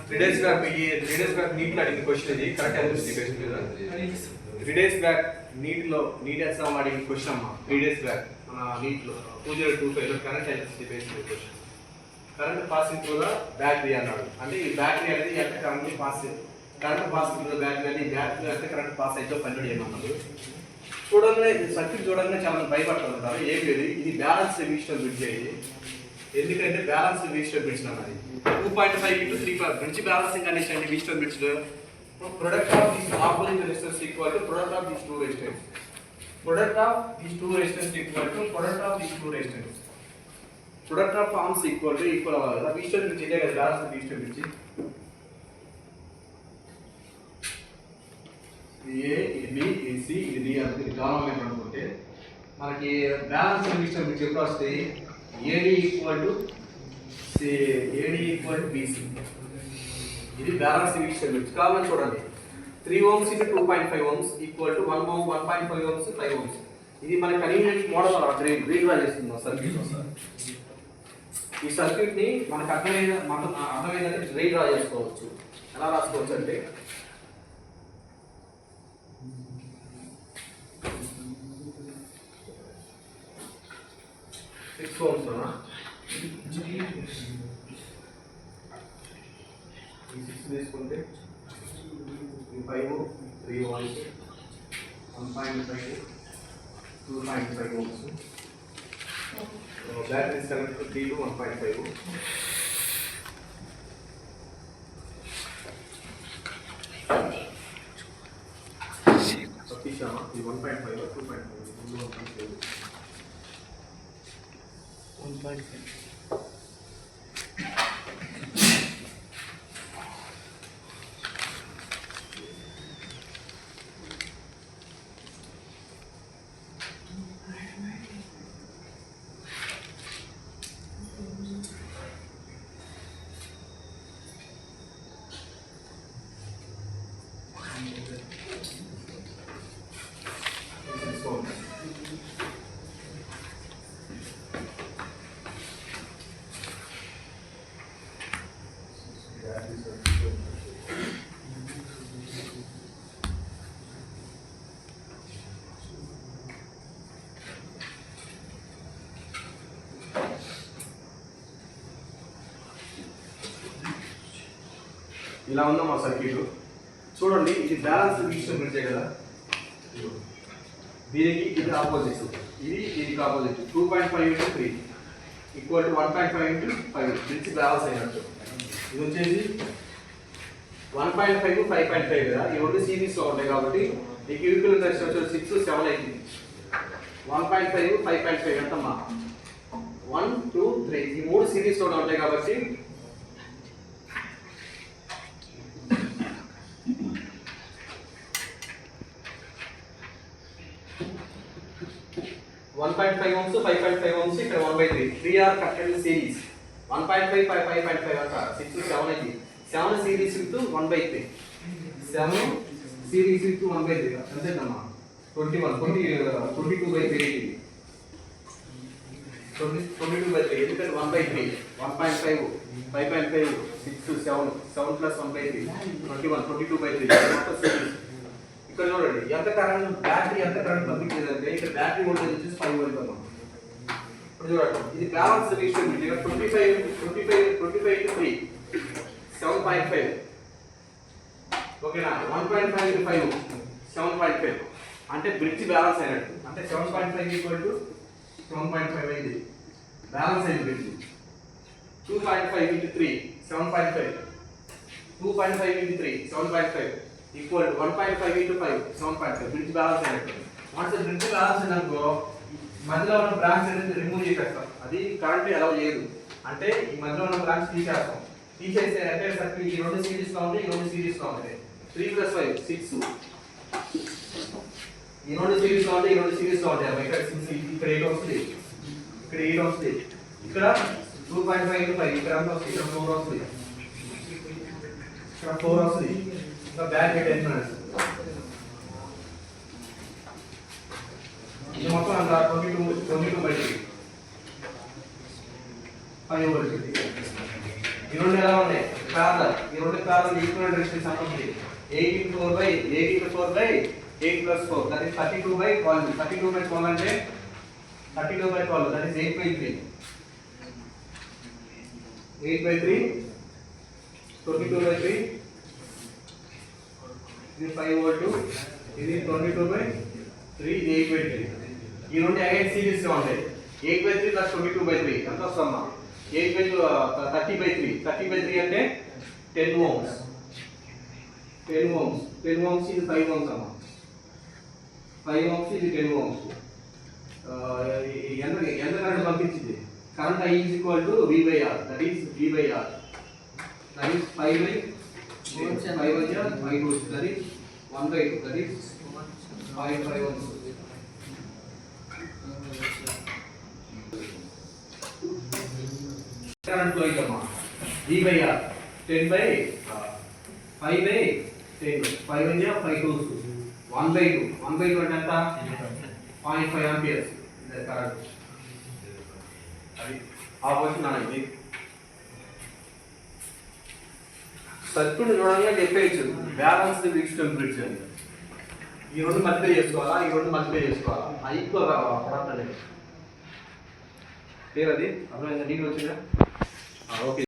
3 days back నీట్లో అడిగిన question ఇది correct అనిపిస్తుంది క్వశ్చన్ మీద 3 days back నీట్ ఎగ్జామ్ అడిగిన క్వశ్చన్ అమ్మా 3 days back మన నీట్లో 2025 లో current electricity based question current passing through the battery అన్నాడు. అంటే ఈ బ్యాటరీ అనేది ఎంత current passing through the battery అనేది బ్యాటరీ ఎంత కరెంట్ పాస్ అయితే ఫైండ్ అవుట్ చేయమన్నాడు. చూడంగానే సర్క్యూట్ చూడంగానే చాలా భయపడుతుంటారు. ఏం లేదు, ఇది బ్యాలెన్స్ రెసిస్టర్ బ్రిడ్జ్ అయ్యి, ఎందుకంటే బ్యాలెన్స్ రెసిస్టర్ బ్రిడ్జ్ అన్నది 2.5 into 3 బ్రిడ్జ్ బ్యాలెన్సింగ్ కండిషన్ అండి. Resistor bridge product of these opposing resistors equal to product of these two resistors. Product of these two resistors equal to product of these two resistors. Product of forms equal అవ్వాలి కదా. resistor bridge ఇదే కదా balance resistor bridge. ఇది A, ఇది B, ఇది C, ఇది D అంటే common అనుకుంటే మనకి బ్యాలెన్స్ resistor bridge ఎప్పుడు వస్తాయి? AD equal to BC. ఇది బ్యాలెన్స్ రెసిస్టర్ బ్రిడ్జ్ కామన్ చూడండి. 3 ohms into 2.5 ohms equal to 1 ohm 1.5 ohms 5 ohms. ఇది మన కన్వీనియంట్ మోడల్ రీడ్ డ్రా చేస్తుంది సర్క్యూట్. ఈ సర్క్యూట్ ని మనకు అర్థమైనట్టు రీడ్ డ్రా చేసుకోవచ్చు. ఎలా రాసుకోవచ్చు అంటే సిక్స్ ohms తీసుకుంటే 5 3 1 1.5 2.5 ohms బ్యాటరీ కరెంట్ 3 to 1.5 తీసామా. ఇది 1.5 2.5 1.5 ఇలా ఉందా మా సర్క్యూట్. చూడండి, ఇది బ్యాలెన్స్ రెసిస్టర్ బ్రిడ్జ్ కదా. దీనికి ఇది ఆపోజిట్, ఇది opposite 2.5 into 3 equal to 1.5 into 5 bridge balance అయినట్టు. ఇది వచ్చేసి 1.5 5.5 కదా. ఈ రెండు సిరీస్లో ఉంటాయి కాబట్టి ఈ ఈక్వివలెంట్ రెసిస్టెన్స్ 6 7 అయింది. 1.5 5.5 ఎంతమ్మా 1 2 3 ఈ మూడు సిరీస్లో ఉంటాయి కాబట్టి 1.5 ohms 5.5 ohms ఇక్కడ 1/3 3 are connected in series 1.5 5.5 అంట 6 7 అయింది. 7 series into 1/3 7 series into 1/3 అంతేనమ్మా 22/3 22/3 ఎందుకంటే 1/3 1.5 5.5 6 7 7 plus 1/3 21 22/3 ఇక్కడ చూడండి ఎంత కరెంట్ బ్యాటరీ ఎంత కరెంట్ పంపించేదంటే ఇక్కడ బ్యాటరీ వోల్టేజ్ వచ్చేసి 5 వోల్ట్ అన్నమాట. ఇప్పుడు చూడండి, ఇది బ్యాలెన్స్ రెసిస్టర్ బ్రిడ్జ్ 25 into 3 7.5 ఓకేనా. 1.5 into 5 7.5 అంటే బ్రిడ్జ్ బ్యాలెన్స్ అయినట్టు. అంటే 7.5 equal to 7.5 అయింది బ్యాలెన్స్ అయింది bridge. 2.5 into 3 7.5 2.5 into 3 7.5 equal to 1.5 into 5 7.5 bridge balance అయినట్టు. వన్స్ బ్రిడ్జ్ బ్యాలెన్స్ అయినప్పుడు మధ్యలో ఉన్న బ్రాంచ్ అనేది రిమూవ్ చేసేస్తాం. అది కరెంట్ అలౌ చేయదు. అంటే ఈ మధ్యలో ఉన్న బ్రాంచ్ తీసేస్తాం. తీసేస్తే అంటే సర్క్యూట్ ఈ రెండు సిరీస్లో ఉంటాయి, ఈ రెండు సిరీస్లో ఉంటాయి. 3 + 5 6 ఈ రెండు సిరీస్లో ఉంటాయి, ఈ రెండు సిరీస్లో ఉంటాయి. ఇక్కడ 6 ఇక్కడ 8 వస్తుంది, ఇక్కడ 8 వస్తుంది, ఇక్కడ 2.5 into 5 ఇక్కడ ఎంత వస్తుంది, ఇక్కడ 4 వస్తుంది, ఇక్కడ 4 వస్తుంది. బ్యాక్ టెన్షన్ ఇది మొత్తం అంత 22/3 5 వోల్ట్. ఈ రెండు ఎలా ఉన్నాయి? ప్యారలల్. ఈ రెండు ప్యారలల్ ఈక్వల్ రెసిస్టెన్స్ అంటే 8 into 4 by 8 plus 4 that is 32 by 12. 32 by 12 అంటే 32 by 12 that is 8 by 3. 8 by 3 22 by 3 ఇది 5 వోల్ట్, ఇది 22 by 3, ఇది 8 by 3. ఈ రెండు అగైన్ సిరీస్ గా ఉంటాయి. 8 by 3 plus 22 by 3 ఎంత వస్తుందమ్మా? 8 by 30 by 3. 30 by 3 అంటే 10 ohms. 10 ohms. 10 ohms ఇది 5 ohms అమ్మా. 5 ohms ఇది 10 ohms. ఎంత కరెంట్ పంపించింది? Current I is equal to V by R. That is V by R. That is 5 by 5 by 5 volts. That is 1 by 2. That is 5 ohms. Current flow ikama V by R 10 by 5 by 10. 5 by 5 2. 1 by 2. 1 by 2 అంటే ఎంత? 0.5 amperes. The current. అది opposite నాది. Circuit చూడంగానే చెప్పేయచ్చు balance the fixed temperature అని. ఈ రెండు multiply చేసుకోవాలా, ఈ రెండు మల్టిప్లై చేసుకోవాలా, ఆ ఈక్వల్ రావాలా ప్రొడక్ట్ అనేది. క్లియర్ అది? అర్థమైందా? నీకు వచ్చిందా? ఓకే.